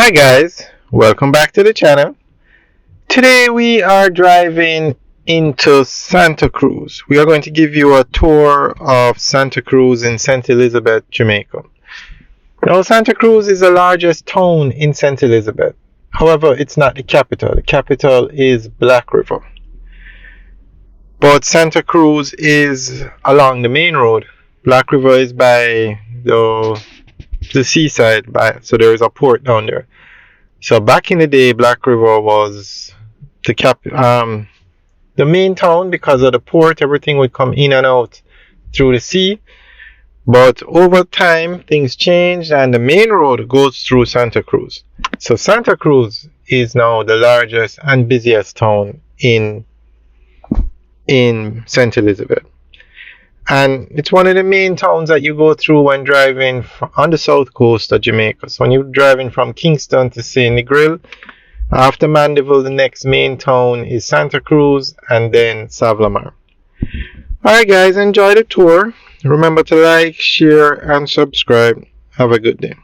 Hi guys, welcome back to the channel. Today we are driving into Santa Cruz. We are going to give you a tour of Santa Cruz in St. Elizabeth, Jamaica. Now Santa Cruz is the largest town in St. Elizabeth. However, it's not the capital. The capital is Black River. But Santa Cruz is along the main road. Black River is by the seaside, so there is a port down there. So back in the day, Black River was the main town because of the port. Everything would come in and out through the sea. But over time, things changed, and the main road goes through Santa Cruz. So Santa Cruz is now the largest and busiest town in St. Elizabeth. And it's one of the main towns that you go through when driving on the south coast of Jamaica. So when you're driving from Kingston to St. Negril, after Mandeville, the next main town is Santa Cruz and then Savlamar. Alright guys, enjoy the tour. Remember to like, share and subscribe. Have a good day.